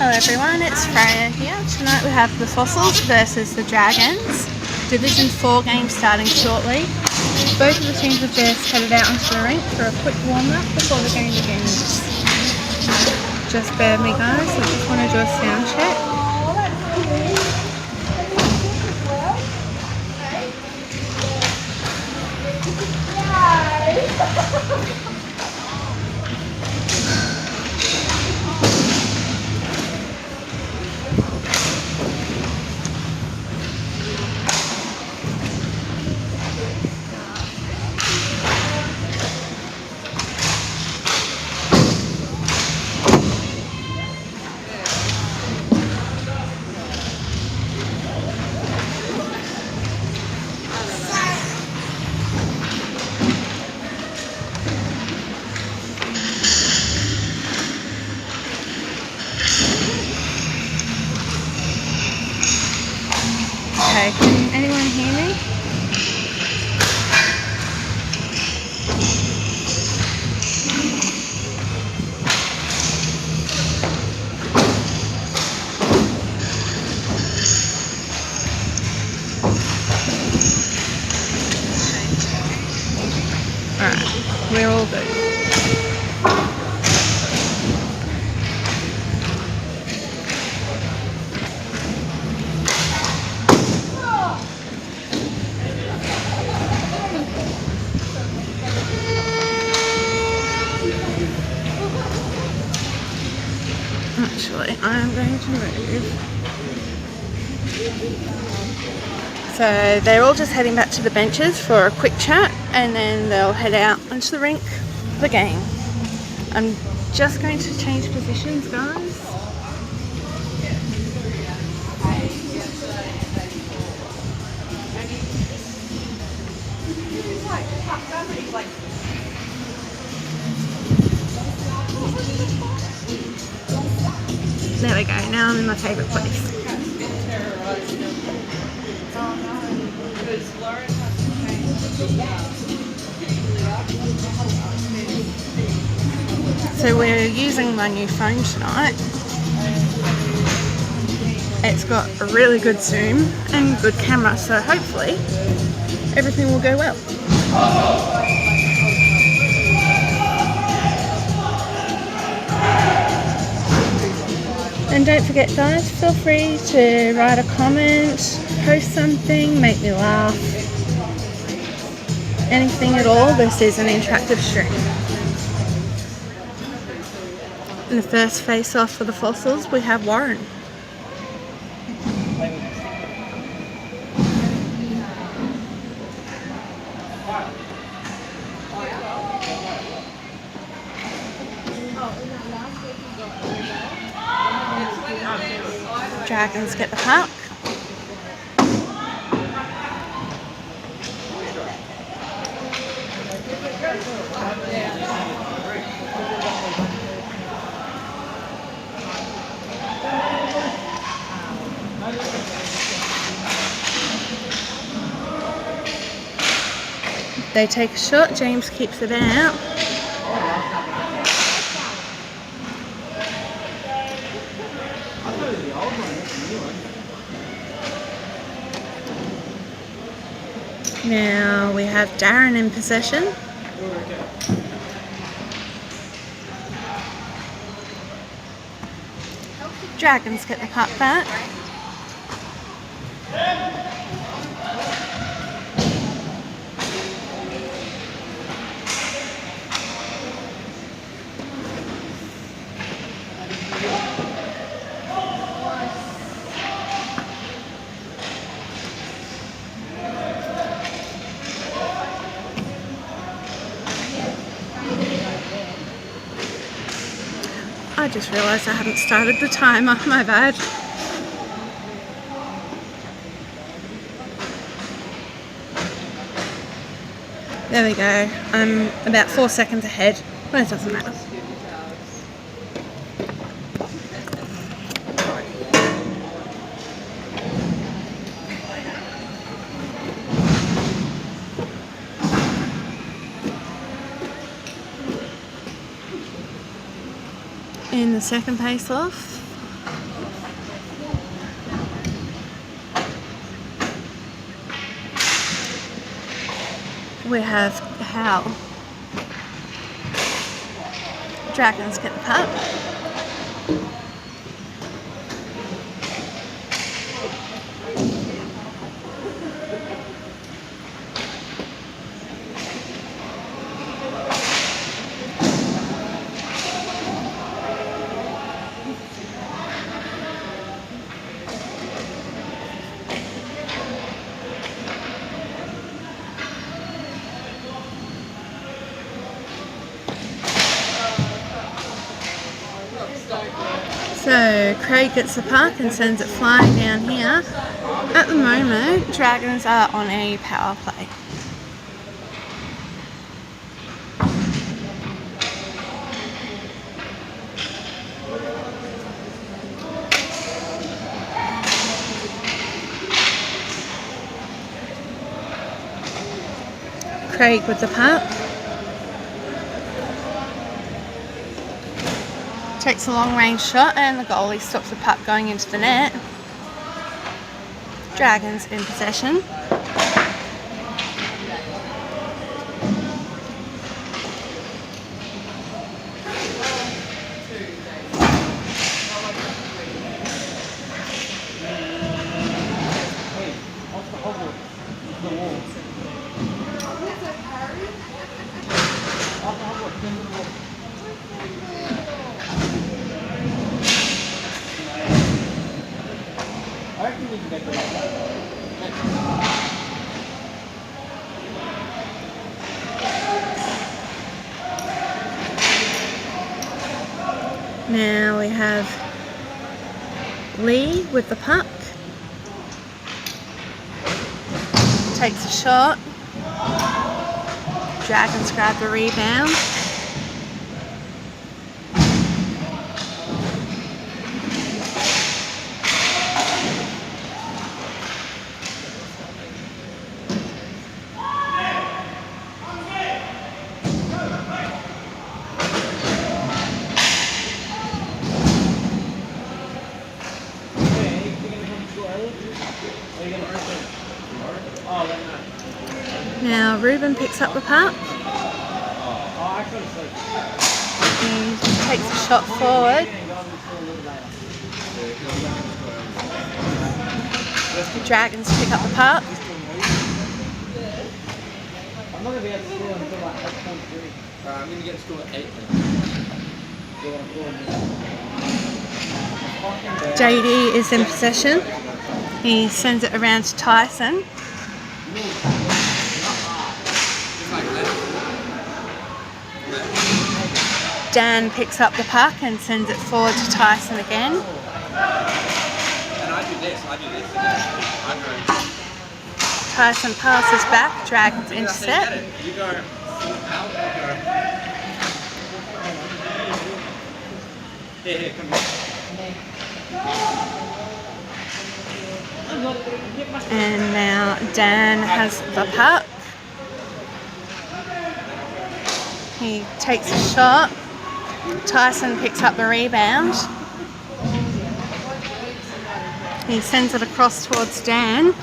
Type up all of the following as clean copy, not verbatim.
Hello everyone, it's Freya here. Tonight we have the Fossils versus the Dragons. Division 4 game starting shortly. Both of the teams have just headed out onto the rink for a quick warm-up before the game begins. Just bear with me guys, I just want to do a sound check. Okay, can anyone hear me? Alright, we're all good. Actually, I'm going to move. So they're all just heading back to the benches for a quick chat and then they'll head out onto the rink for the game. I'm just going to change positions, guys. There we go, now I'm in my favourite place. So we're using my new phone tonight. It's got a really good zoom and good camera, so hopefully everything will go well. And don't forget guys, feel free to write a comment, post something, make me laugh. Anything at all, this is an interactive stream. In the first face-off for the Fossils, we have Warren. Dragons get the puck. They take a shot, James keeps it out. Now we have Darren in possession. Dragons get the puck back. I just realised I haven't started the timer, my bad. There we go, I'm about 4 seconds ahead, but it doesn't matter. In the second face off, we have how Dragons get the puck. So Craig gets the puck and sends it flying down here. At the moment, Dragons are on a power play. Craig with the puck. Takes a long range shot and the goalie stops the puck going into the net. Dragons in possession. Now we have Lee with the puck. Takes a shot. Dragons grab the rebound. Now Ruben picks up the puck. He takes a shot forward. The Dragons pick up the puck. I'm not going to be able to score until like 8.3. I'm going to get a score at 8 then. JD is in possession. He sends it around to Tyson. Dan picks up the puck and sends it forward to Tyson again. And I do this again. Tyson passes back, Dragons intercept. You go out, Here, come here. And now Dan has the puck. He takes a shot. Tyson picks up the rebound. He sends it across towards Dan.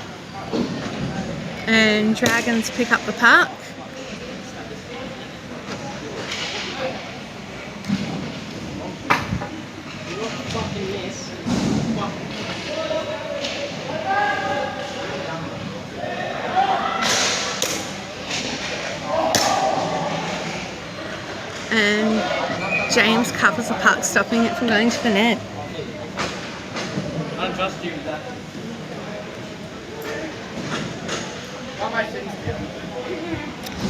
And Dragons pick up the puck. And James covers the puck, stopping it from going to the net. I don't trust you with that.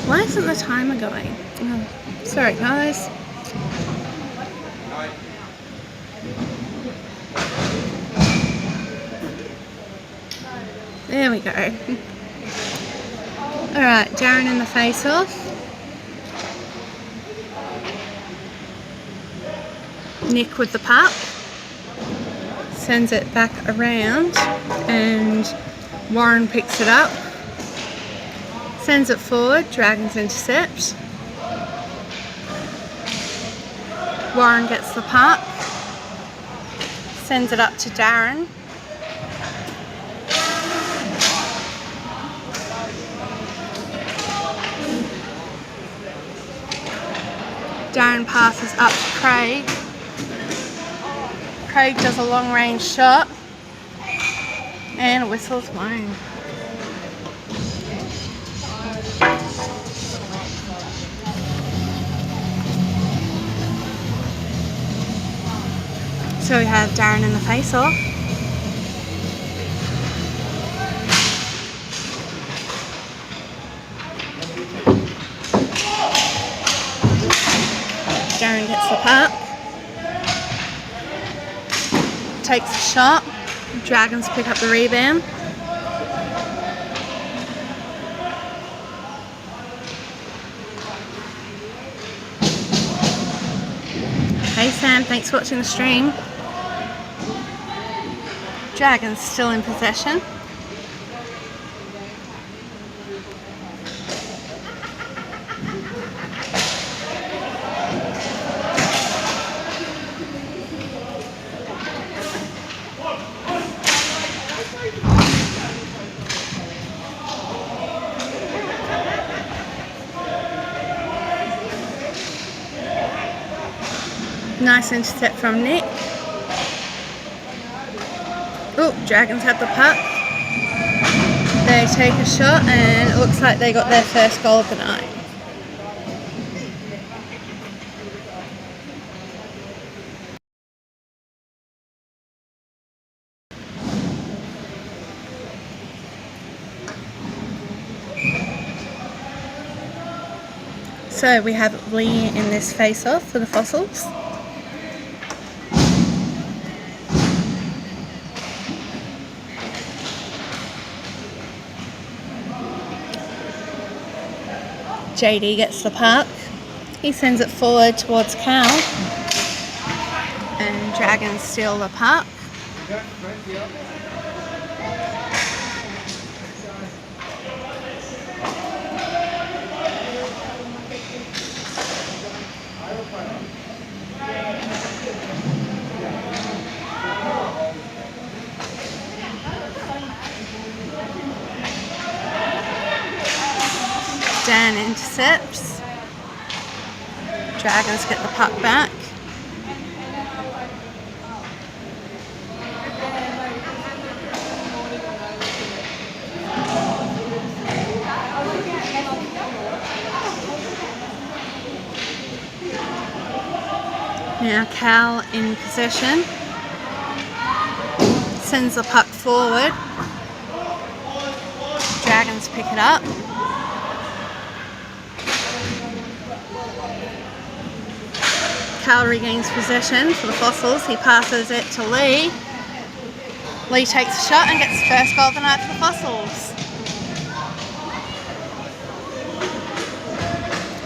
Why isn't the timer going? Oh, sorry guys. There we go. Alright, Darren in the face-off. Nick with the puck. Sends it back around and Warren picks it up. Sends it forward, Dragons intercept. Warren gets the puck. Sends it up to Darren. passes up to Craig. Craig does a long range shot and whistles blown. So we have Darren in the face-off. Darren gets the puck. Takes a shot. Dragons pick up the rebound. Hey Sam, thanks for watching the stream. Dragons still in possession. Nice intercept from Nick. Oh, Dragons have the puck. They take a shot and it looks like they got their first goal of the night. So we have Lee in this face-off for the Fossils. JD gets the puck. He sends it forward towards Cal. And Dragons steal the puck. Dan intercepts. Dragons get the puck back. Now Cal in possession. Sends the puck forward. Dragons pick it up. Cal regains possession for the Fossils. He passes it to Lee. Lee takes a shot and gets the first goal of the night for the Fossils.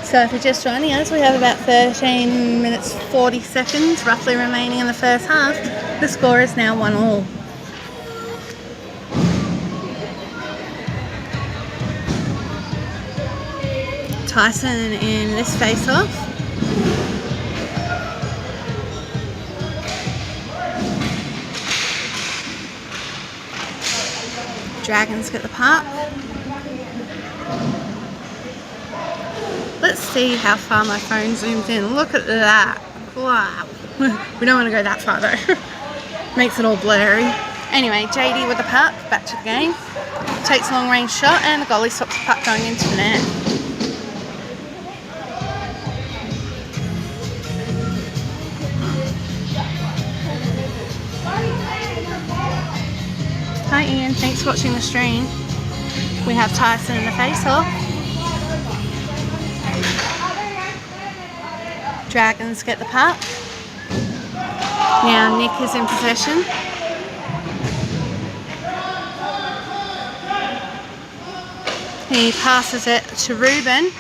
So if you're just joining us, we have about 13 minutes 40 seconds roughly remaining in the first half. The score is now 1-1. Tyson in this face-off. Dragons get the puck. Let's see how far my phone zooms in. Look at that. Wow. We don't want to go that far though. Makes it all blurry. Anyway, JD with the puck. Back to the game. Takes a long range shot and the goalie stops the puck going into the net. Hi Ian, thanks for watching the stream. We have Tyson in the face-off. Dragons get the puck. Now Nick is in possession. He passes it to Ruben.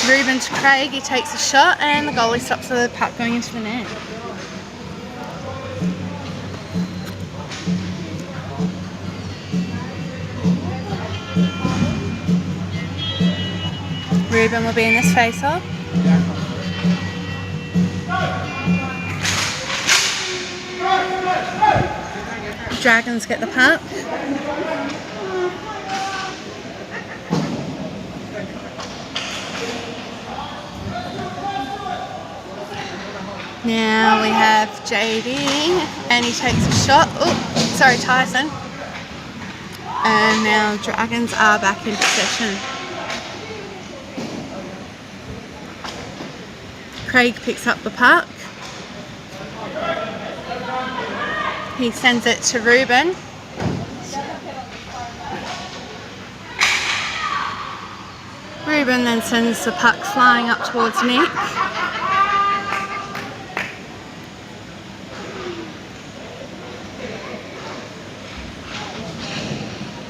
Ruben to Craig, he takes a shot and the goalie stops the puck going into the net. Ruben will be in this face-off. Dragons get the puck. Now we have JD, and he takes a shot. Oh, sorry, Tyson. And now Dragons are back in possession. Craig picks up the puck. He sends it to Ruben. Ruben then sends the puck flying up towards Nick.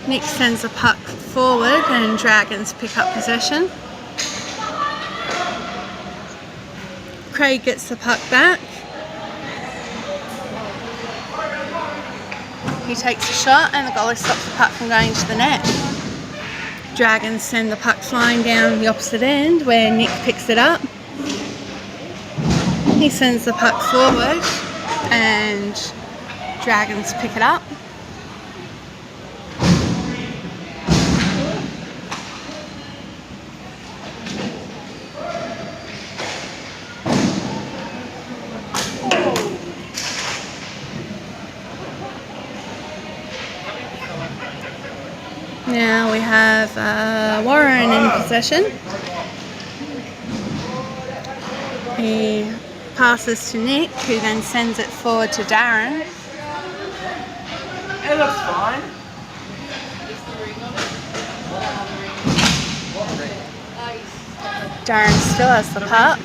Nick sends the puck forward and Dragons pick up possession. Craig gets the puck back. He takes a shot and the goalie stops the puck from going to the net. Dragons send the puck flying down the opposite end where Nick picks it up. He sends the puck forward and Dragons pick it up. Now we have Warren in possession. He passes to Nick, who then sends it forward to Darren. It looks fine. Darren still has the puck.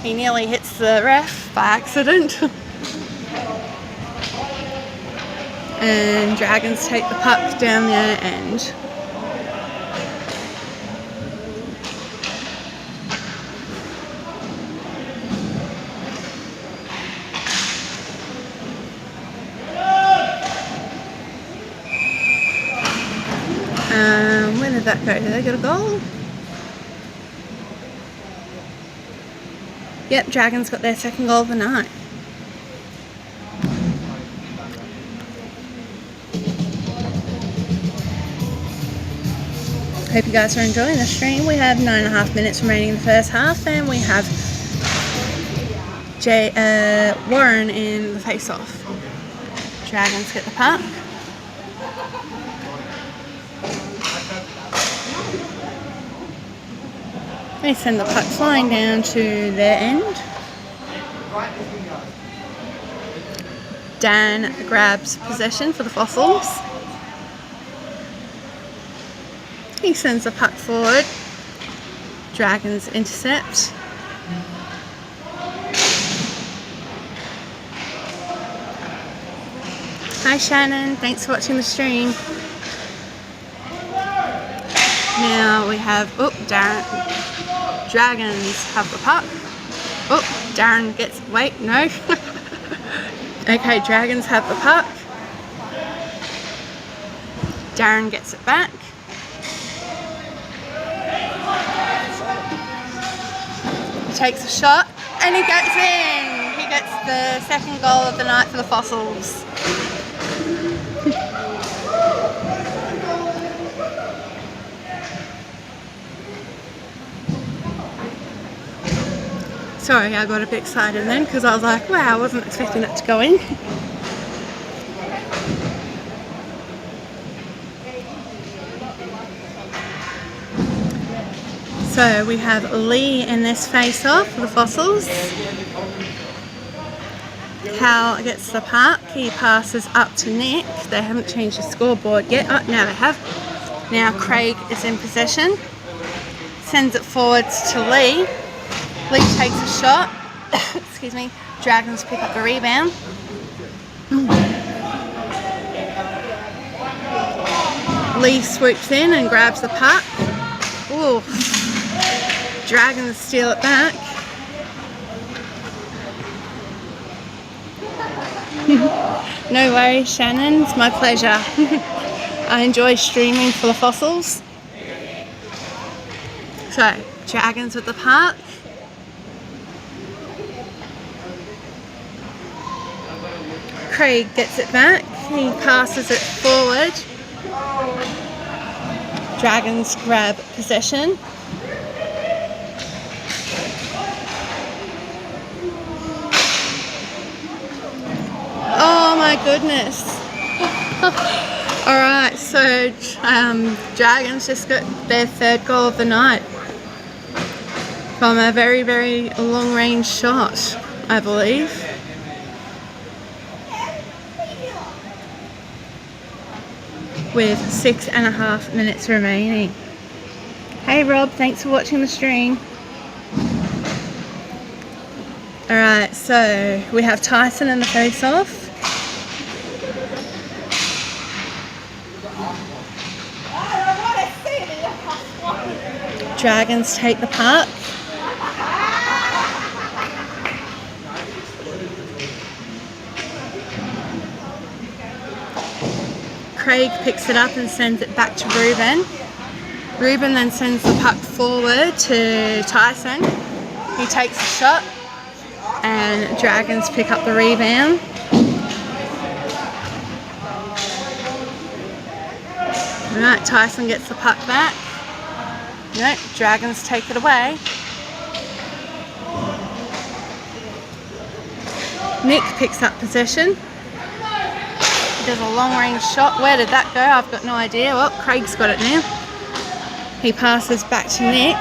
He nearly hits the ref by accident. And Dragons take the puck down their end. Where did that go? Did they get a goal? Yep, Dragons got their second goal of the night. Hope you guys are enjoying the stream. We have 9.5 minutes remaining in the first half, and we have Warren in the face-off. Dragons get the puck. They send the puck flying down to their end. Dan grabs possession for the Fossils. He sends the puck forward. Dragons intercept. Hi Shannon, thanks for watching the stream. Now we have, Darren. Dragons have the puck. Darren gets, wait, no. Okay, Dragons have the puck. Darren gets it back. Takes a shot and he gets in. He gets the second goal of the night for the Fossils. Sorry, I got a bit excited then because I was like, wow, I wasn't expecting that to go in. So we have Lee in this face-off for the Fossils. Cal gets the puck. He passes up to Nick. They haven't changed the scoreboard yet. Oh, now they have. Now Craig is in possession. Sends it forwards to Lee. Lee takes a shot. Excuse me. Dragons pick up the rebound. Lee swoops in and grabs the puck. Ooh. Dragons steal it back. No worries, Shannon. It's my pleasure. I enjoy streaming for the Fossils. So, Dragons with the puck. Craig gets it back. He passes it forward. Dragons grab possession. Oh my goodness. Alright, so Dragons just got their third goal of the night from a very, very long range shot, I believe. With 6.5 minutes remaining. Hey Rob, thanks for watching the stream. Alright, so we have Tyson in the face-off. Dragons take the puck. Craig picks it up and sends it back to Ruben. Ruben then sends the puck forward to Tyson. He takes a shot and Dragons pick up the rebound. Alright, Tyson gets the puck back. Nope, Dragons take it away. Nick picks up possession. He does a long range shot. Where did that go? I've got no idea. Well, Craig's got it now. He passes back to Nick.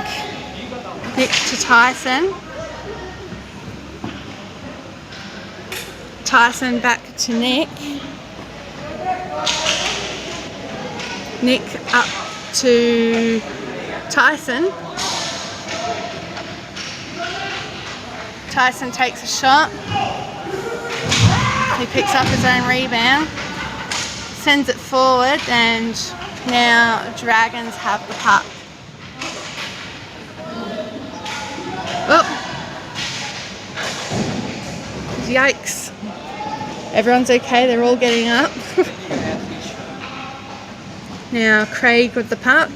Nick to Tyson. Tyson back to Nick. Nick up to Tyson. Tyson takes a shot. He picks up his own rebound, sends it forward, and now Dragons have the puck. Oh! Yikes. Everyone's okay, they're all getting up. Now Craig with the puck.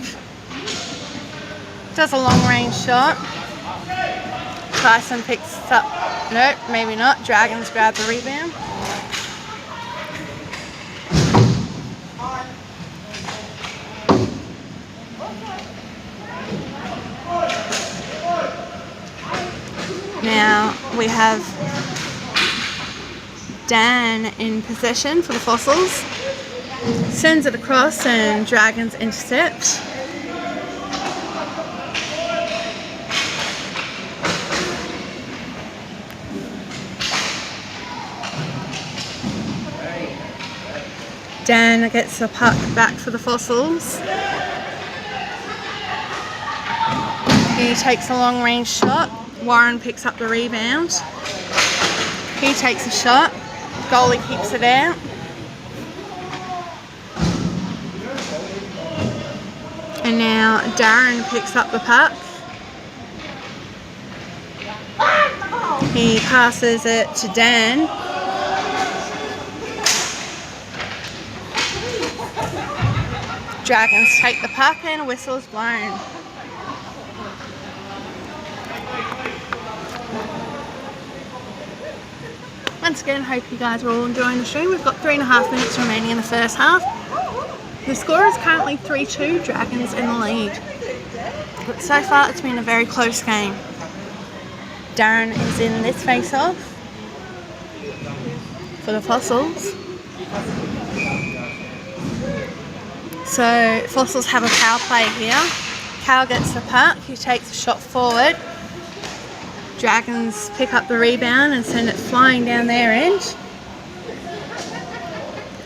Does a long range shot. Tyson picks up, nope, maybe not. Dragons grab the rebound. Now we have Dan in possession for the Fossils. Sends it across and Dragons intercept. Dan gets the puck back for the Fossils. He takes a long range shot. Warren picks up the rebound. He takes a shot. Goalie keeps it out. And now Darren picks up the puck. He passes it to Dan. Dragons take the puck and a whistle is blown. Once again, hope you guys are all enjoying the stream. We've got 3.5 minutes remaining in the first half. The score is currently 3-2, Dragons in the lead. But so far it's been a very close game. Darren is in this face-off for the Fossils. So Fossils have a power play here. Cal gets the puck, he takes a shot forward. Dragons pick up the rebound and send it flying down their end.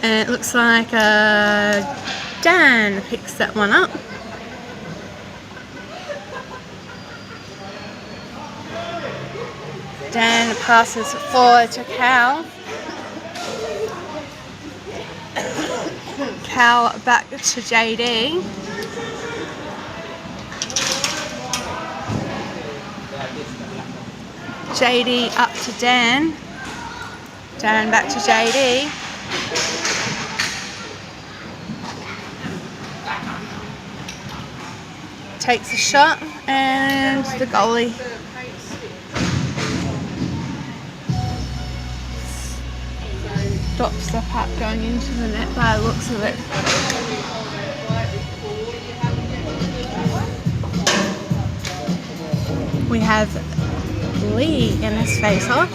And it looks like Dan picks that one up. Dan passes it forward to Cal. Cal back to JD. JD up to Dan. Dan back to JD. Takes a shot and the goalie stops the puck going into the net by the looks of it. We have Lee in this face-off.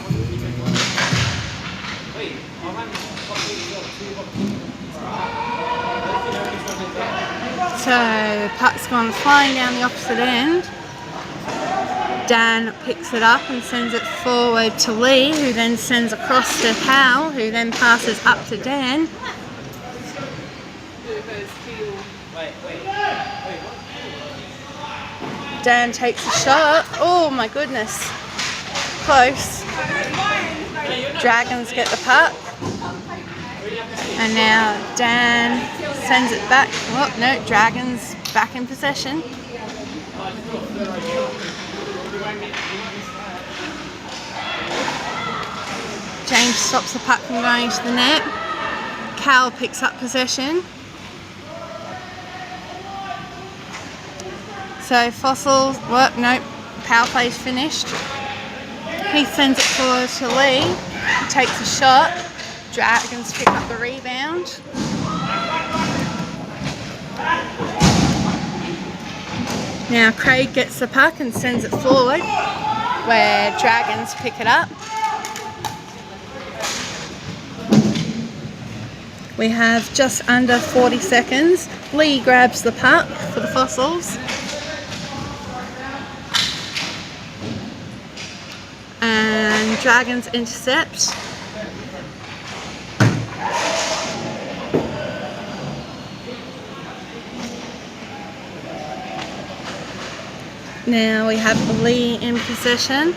So puck's gone flying down the opposite end. Dan picks it up and sends it forward to Lee, who then sends across to Cal, who then passes up to Dan. Dan takes a shot. Oh my goodness. Close. Dragons get the puck. And now Dan sends it back. Oh no, Dragons back in possession. James stops the puck from going to the net. Cal picks up possession. So Fossils, well, nope, power play's finished. He sends it forward to Lee. He takes a shot. Dragons pick up the rebound. Now Craig gets the puck and sends it forward, where Dragons pick it up. We have just under 40 seconds. Lee grabs the puck for the Fossils. And Dragons intercept. Now we have Lee in possession.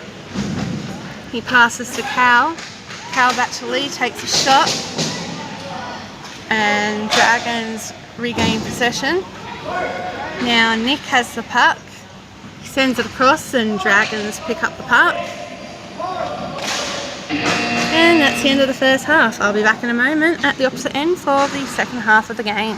He passes to Cal. Cal back to Lee, takes a shot. And Dragons regain possession. Now Nick has the puck. He sends it across and Dragons pick up the puck. And that's the end of the first half. I'll be back in a moment at the opposite end for the second half of the game.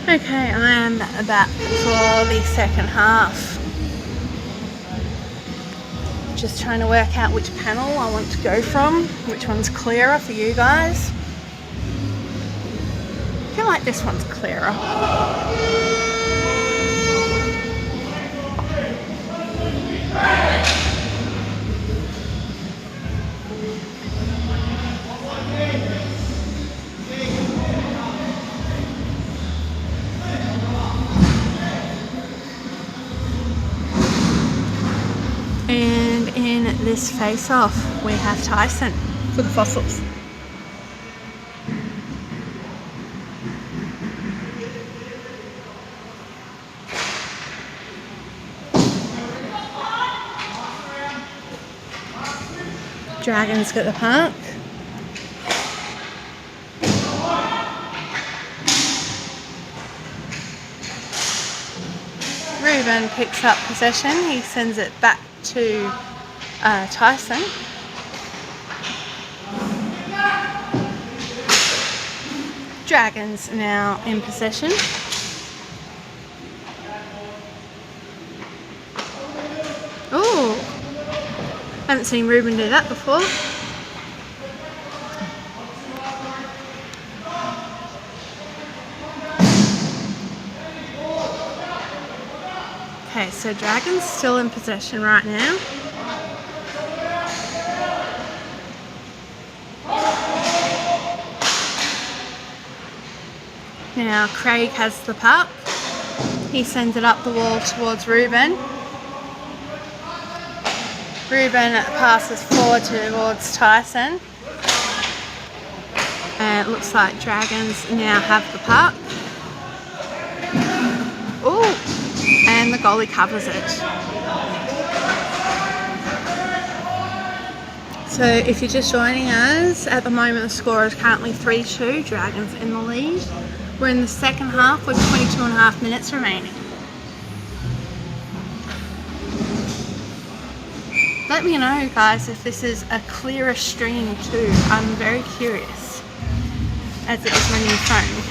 Okay, I am back for the second half. Just trying to work out which panel I want to go from, which one's clearer for you guys. I feel like this one's clearer. And in this face-off, we have Tyson for the Fossils. Dragons get the puck. Ruben picks up possession. He sends it back to Tyson. Dragons now in possession. Haven't seen Ruben do that before. Okay, so Dragon's still in possession right now. Now Craig has the puck. He sends it up the wall towards Ruben. Ruben passes forward towards Tyson. And it looks like Dragons now have the puck. Ooh! And the goalie covers it. So if you're just joining us, at the moment the score is currently 3-2, Dragons in the lead. We're in the second half with 22.5 minutes remaining. Let me know, guys, if this is a clearer stream too. I'm very curious, as it is my new phone.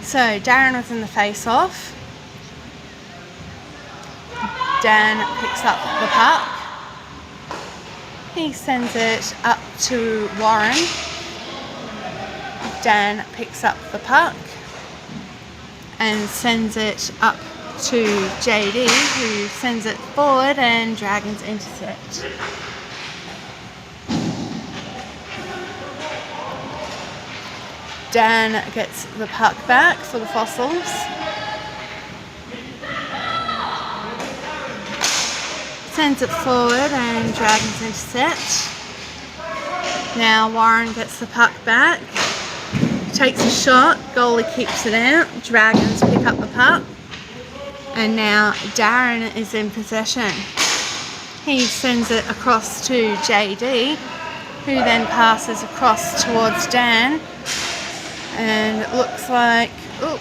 So Darren was in the face-off. Dan picks up the puck. He sends it up to Warren. Dan picks up the puck and sends it up to JD, who sends it forward, and Dragons intercept. Dan gets the puck back for the Fossils. Sends it forward and Dragons intercept. Now Warren gets the puck back. Takes a shot, goalie keeps it out, Dragons pick up the puck, and now Darren is in possession. He sends it across to JD, who then passes across towards Dan, and it looks like, ooh,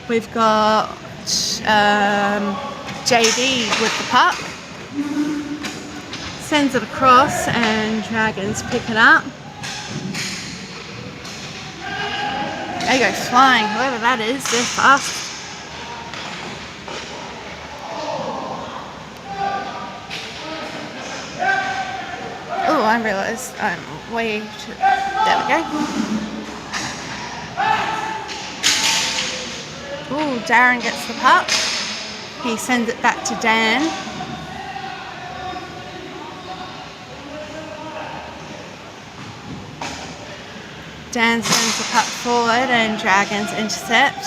we've got JD with the puck. Sends it across and Dragons pick it up. They go flying, whoever that is, they're fast. Oh, I realised I'm way too... There we go. Oh, Darren gets the puck. He sends it back to Dan. Dan sends the puck forward and Dragons intercept.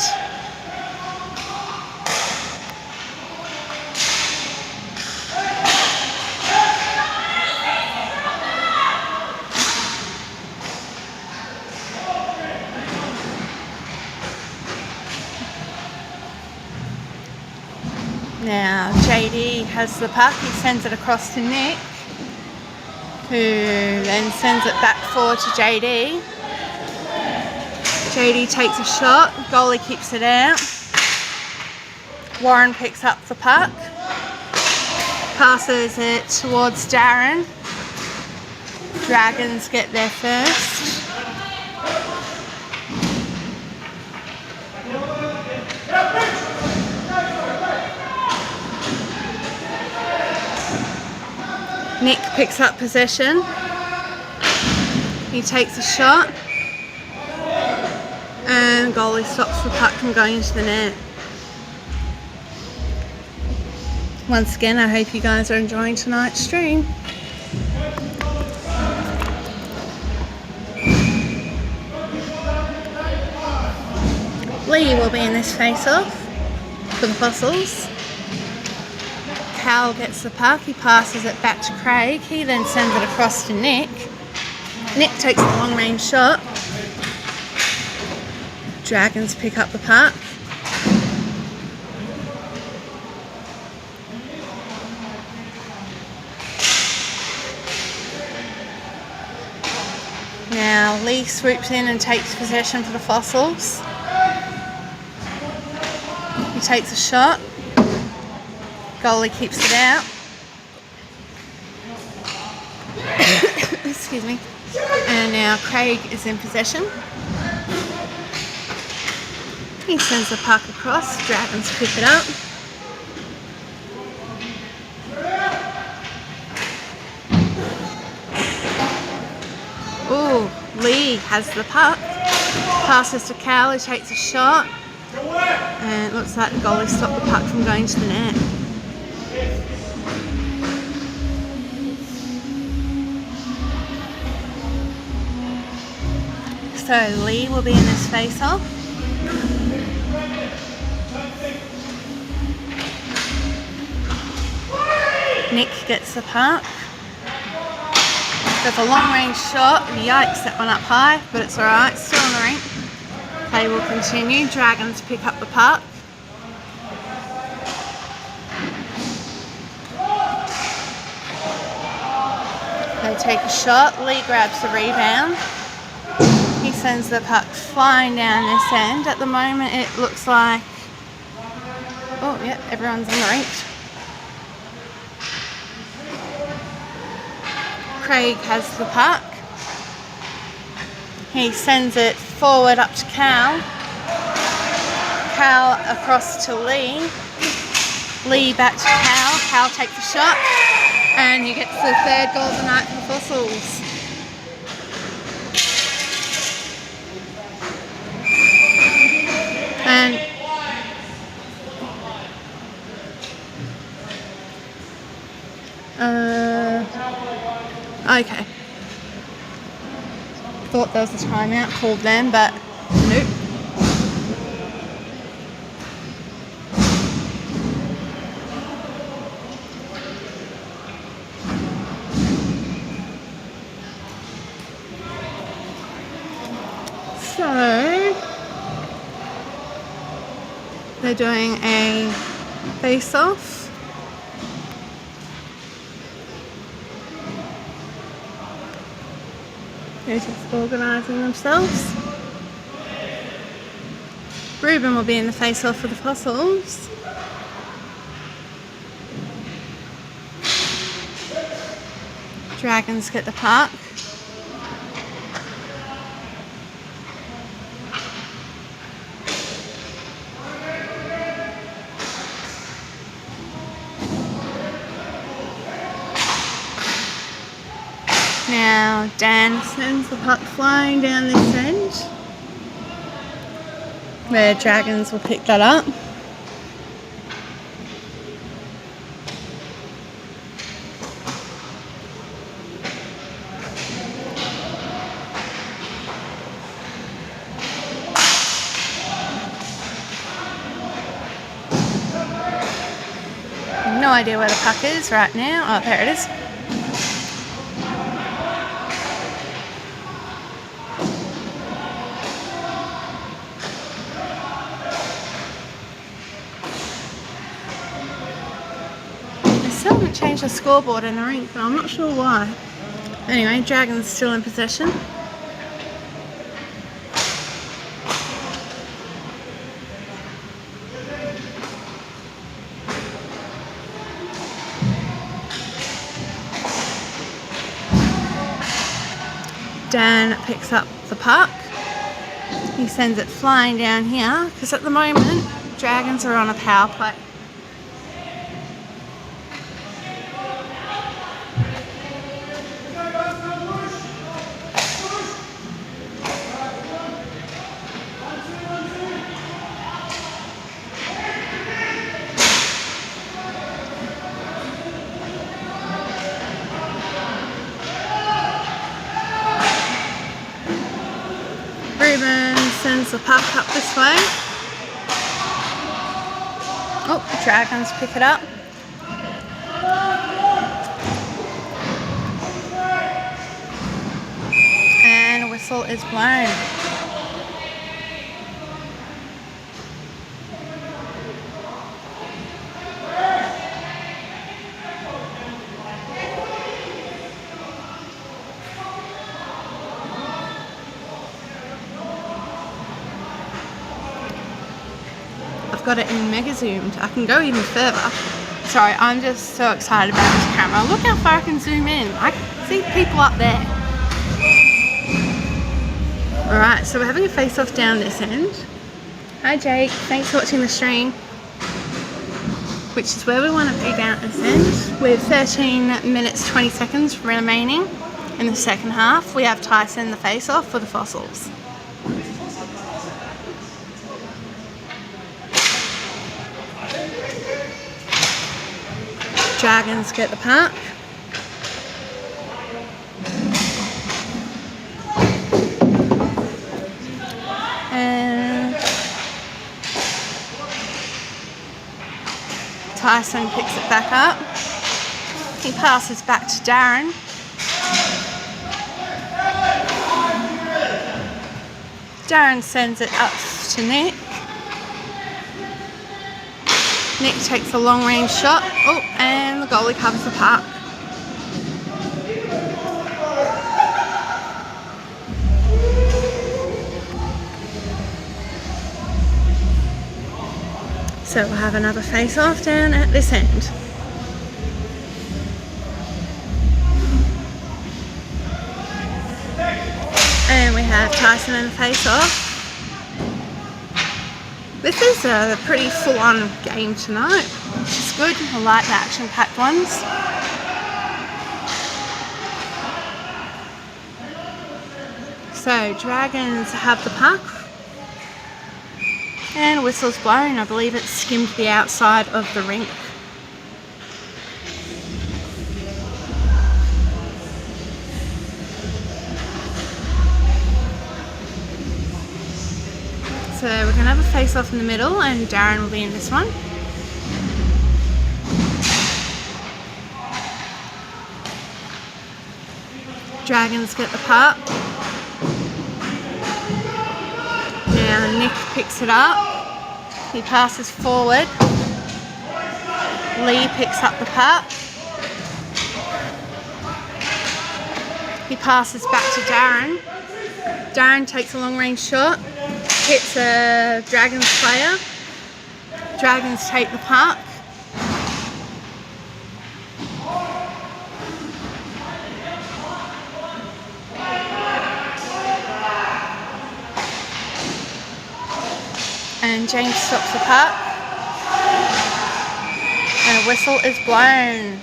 Now JD has the puck, he sends it across to Nick, who then sends it back forward to JD. JD takes a shot, goalie keeps it out. Warren picks up the puck, passes it towards Darren. Dragons get there first. Nick picks up possession. He takes a shot. And goalie stops the puck from going into the net. Once again, I hope you guys are enjoying tonight's stream. Lee will be in this face-off for the Fossils. Cal gets the puck, he passes it back to Craig, he then sends it across to Nick. Nick takes the long range shot. Dragons pick up the puck. Now Lee swoops in and takes possession for the Fossils. He takes a shot. Goalie keeps it out. Excuse me. And now Craig is in possession. He sends the puck across, Dragons pick it up. Ooh, Lee has the puck. Passes to Cal, who takes a shot. And it looks like the goalie stopped the puck from going to the net. So Lee will be in this face-off. Nick gets the puck. There's a long range shot. Yikes, that one up high, but it's alright, still on the rink. Play will continue. Dragons pick up the puck. They take a shot. Lee grabs the rebound. He sends the puck flying down this end. At the moment it looks like, oh yeah, everyone's on the rink. Craig has the puck. He sends it forward up to Cal. Cal across to Lee. Lee back to Cal. Cal takes a shot. And he gets the third goal of the night for the Fossils. And okay. Thought there was a timeout called then, but nope. So they're doing a face-off. They're just organising themselves. Ruben will be in the face-off for the Fossils. Dragons get the puck. Now Dan sends the puck flying down this end, where Dragons will pick that up. No idea where the puck is right now. Oh, there it is. Still haven't changed the scoreboard in the rink, but I'm not sure why. Anyway, Dragons still in possession. Dan picks up the puck. He sends it flying down here, because at the moment, Dragons are on a power play. Ruben sends the puck up this way. Oh, the Dragons pick it up. And a whistle is blown. Got it in mega zoomed. I can go even further. Sorry, I'm just so excited about this camera. Look how far I can zoom in. I can see people up there. Alright, so we're having a face-off down this end. Hi Jake, thanks for watching the stream. Which is where we want to be down at this end. With 13 minutes 20 seconds remaining in the second half. We have Tyson in the face-off for the Fossils. Dragons get the puck. And Tyson picks it back up. He passes back to Darren. Darren sends it up to Nick. Nick takes a long range shot. Oh, and the goalie covers the puck. So we'll have another face-off down at this end. And we have Tyson in the face-off. This is a pretty full-on game tonight, which is good. I like the action-packed ones. So Dragons have the puck. And whistle's blown. I believe it skimmed the outside of the rink. So we're going to have a face-off in the middle and Darren will be in this one. Dragons get the puck. Now Nick picks it up. He passes forward. Lee picks up the puck. He passes back to Darren. Darren takes a long range shot. Hits a Dragons player. Dragons take the puck. And James stops the puck. And a whistle is blown.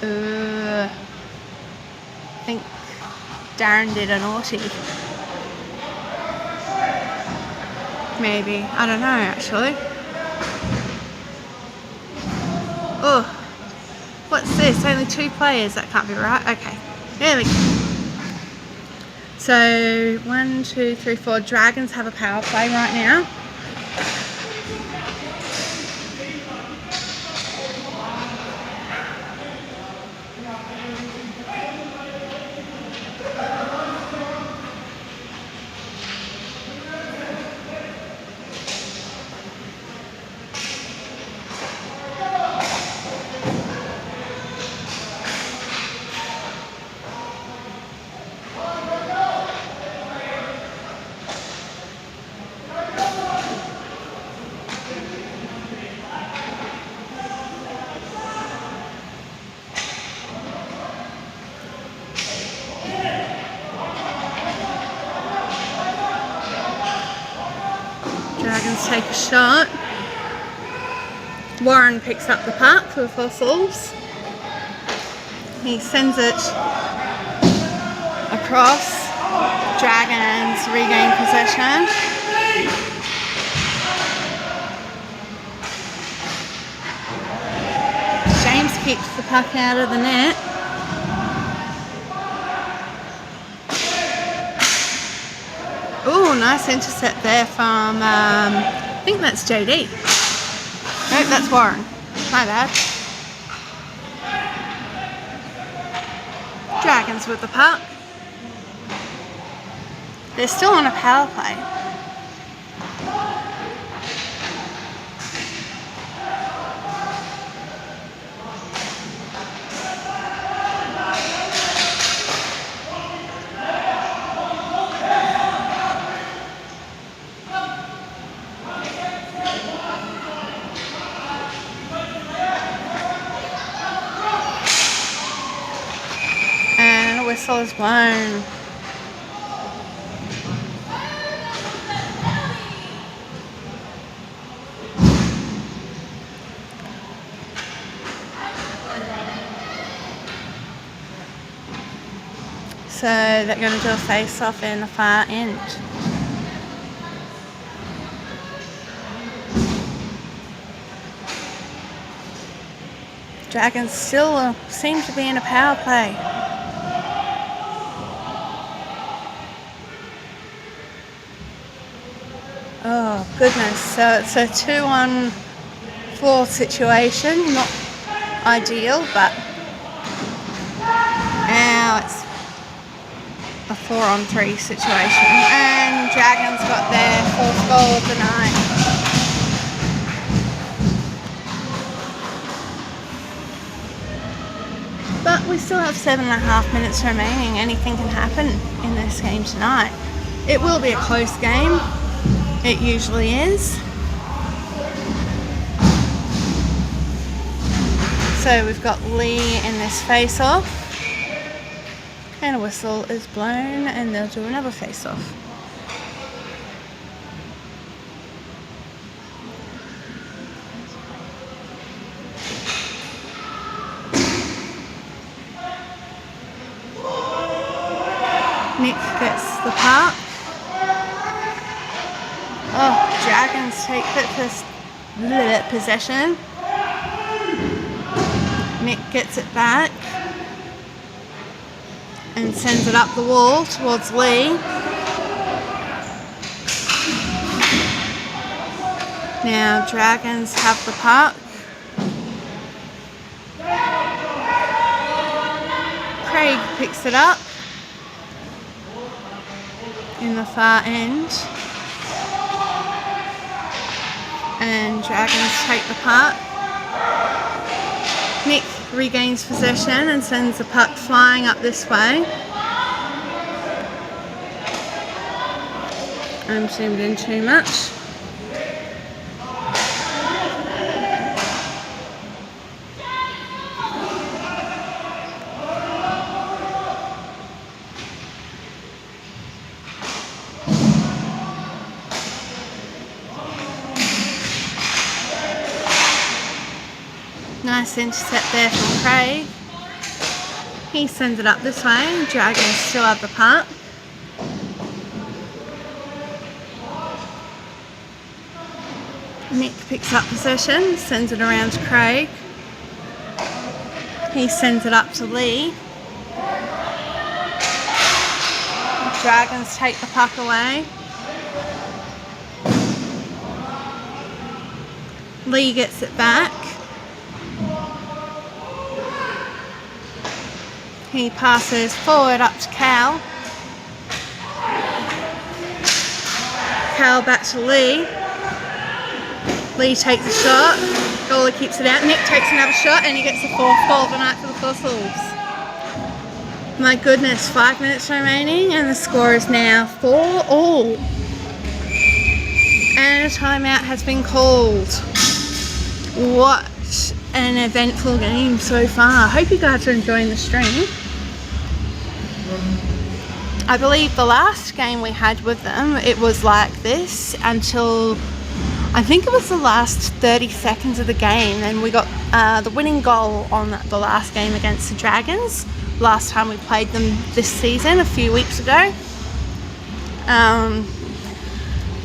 I think Darren did a naughty. Maybe. I don't know actually. Oh, what's this? Only 2 players? That can't be right. Okay, there we go. So 1, 2, 3, 4. Dragons have a power play right now. Dragons take a shot. Warren picks up the puck for the Fossils. He sends it across. Dragons regain possession. James kicks the puck out of the net. Oh, nice intercept there from, I think that's JD. Nope, that's Warren. My bad. Dragons with the puck. They're still on a power play. Whistle is blown. So they're going to do a face-off in the far end. Dragons still seem to be in a power play. Oh goodness, so it's a 2-on-4 situation, not ideal, but now it's a 4-on-3 situation, and Dragons got their 4th goal of the night. But we still have 7.5 minutes remaining. Anything can happen in this game tonight. It will be a close game. It usually is. So we've got Lee in this face-off. And a whistle is blown and they'll do another face-off. Nick gets the puck. Oh, Dragons take the possession. Nick gets it back and sends it up the wall towards Lee. Now Dragons have the puck. Craig picks it up in the far end. And Dragons take the puck. Nick regains possession and sends the puck flying up this way. I'm zoomed in too much. Nice intercept there from Craig. He sends it up this way. Dragons still have the puck. Nick picks up possession, sends it around to Craig. He sends it up to Lee. Dragons take the puck away. Lee gets it back. He passes forward up to Cal. Cal back to Lee. Lee takes a shot. Goalie keeps it out. Nick takes another shot and he gets the 4th goal of the night for the Fossils. My goodness, 5 minutes remaining and the score is now 4-all. And a timeout has been called. What an eventful game so far. I hope you guys are enjoying the stream. I believe the last game we had with them, it was like this until I think it was the last 30 seconds of the game, and we got the winning goal on the last game against the Dragons. Last time we played them this season, a few weeks ago.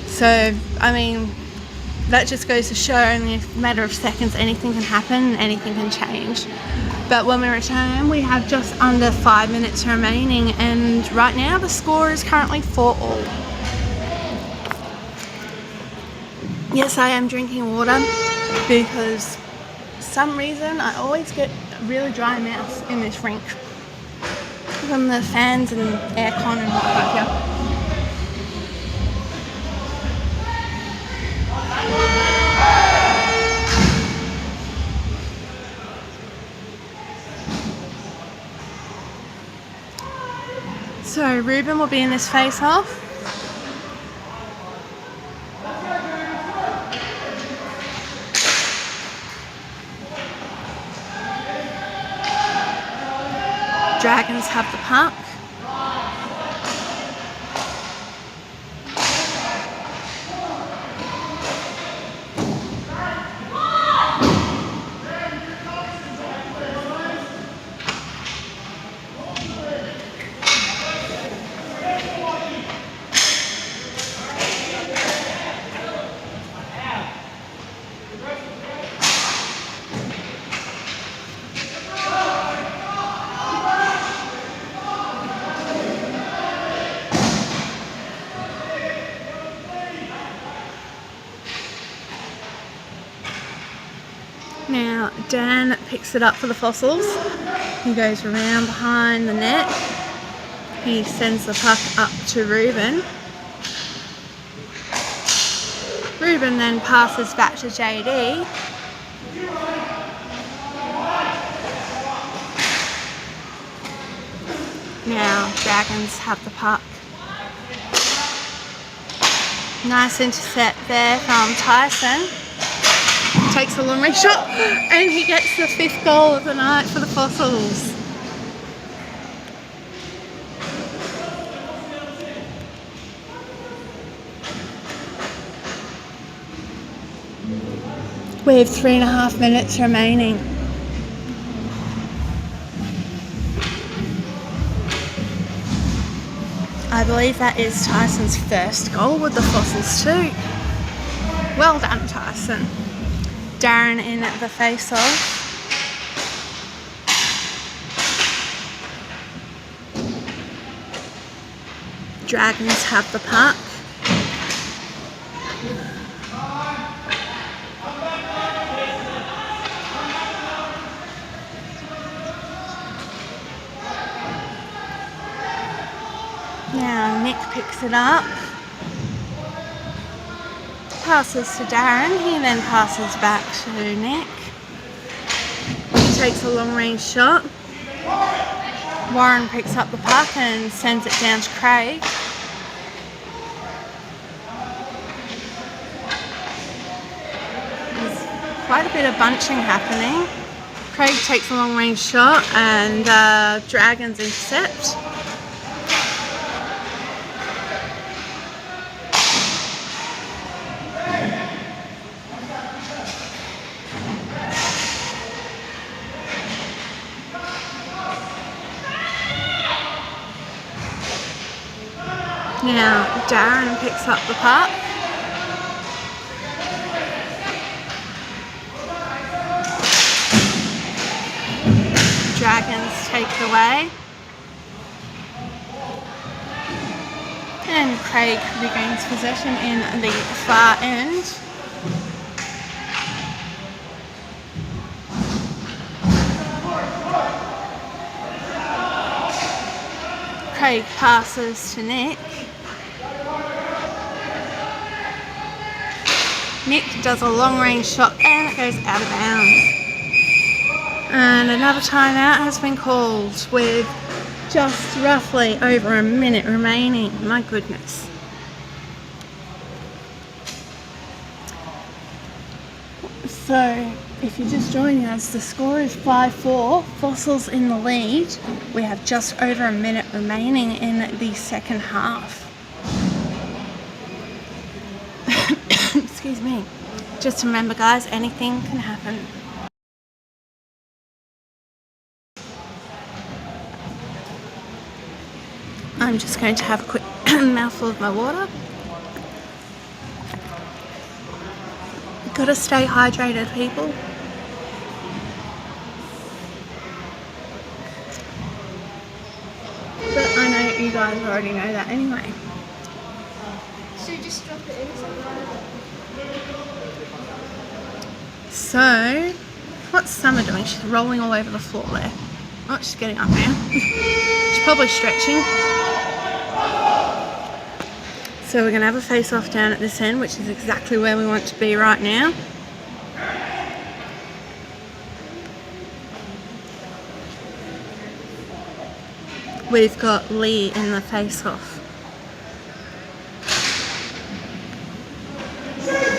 So, I mean, that just goes to show in a matter of seconds anything can happen, anything can change. But when we return, we have just under 5 minutes remaining, and right now the score is currently 4-all. Yes, I am drinking water because for some reason I always get a really dry mouth in this rink from the fans and aircon and whatnot here. So Ruben will be in this face-off. Dragons have the puck. Dan picks it up for the fossils. He goes around behind the net. He sends the puck up to Ruben. Ruben then passes back to JD. Now Dragons have the puck. Nice intercept there from Tyson. Takes a long range shot and he gets the 5th goal of the night for the Fossils. We have 3.5 minutes remaining. I believe that is Tyson's first goal with the Fossils too. Well done, Tyson. Darren in at the face-off. Dragons have the puck. Now Nick picks it up. Passes to Darren. He then passes back to Nick. He takes a long range shot. Warren picks up the puck and sends it down to Craig. There's quite a bit of bunching happening. Craig takes a long range shot and Dragons intercept. Now Darren picks up the puck. Dragons take it away. And Craig regains possession in the far end. Craig passes to Nick. Nick does a long range shot and it goes out of bounds. And another timeout has been called with just roughly over a minute remaining. My goodness. So, if you're just joining us, the score is 5-4. Fossils in the lead. We have just over a minute remaining in the second half. Excuse me. Just remember, guys, anything can happen. I'm just going to have a quick mouthful of my water. Gotta stay hydrated, people. But I know you guys already know that anyway. So you just drop it in somewhere. So, what's Summer doing? She's rolling all over the floor there. Oh, she's getting up now. She's probably stretching. So we're going to have a face-off down at this end, which is exactly where we want to be right now. We've got Lee in the face-off.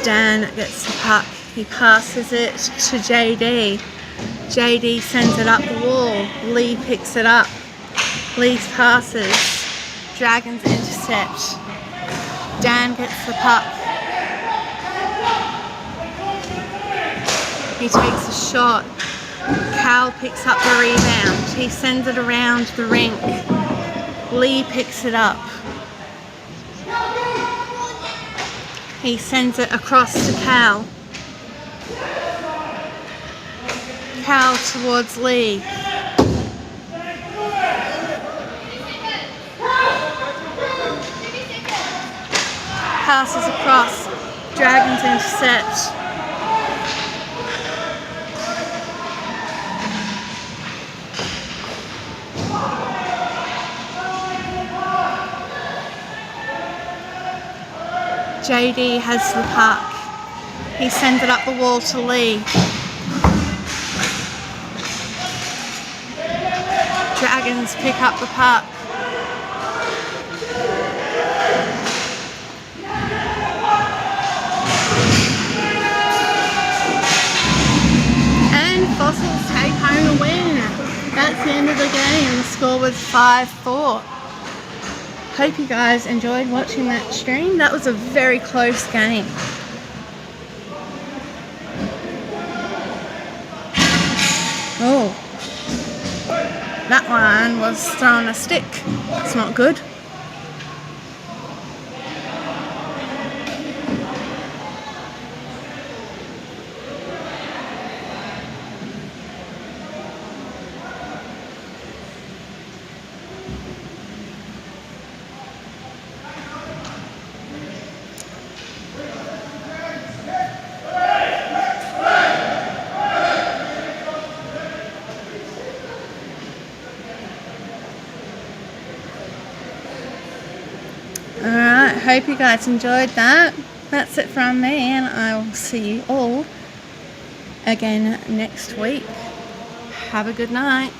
Dan gets the puck. He passes it to JD. JD sends it up the wall. Lee picks it up. Lee passes. Dragons intercept. Dan gets the puck. He takes a shot. Cal picks up the rebound. He sends it around the rink. Lee picks it up. He sends it across to Cal. Cal towards Lee. Passes across. Dragons intercept. JD has the puck. He sends it up the wall to Lee. Dragons pick up the puck. And Fossils take home a win. That's the end of the game. The score was 5-4. Hope you guys enjoyed watching that stream. That was a very close game. Oh, that one was throwing a stick. It's not good. Alright, hope you guys enjoyed that. That's it from me, and I will see you all again next week. Have a good night.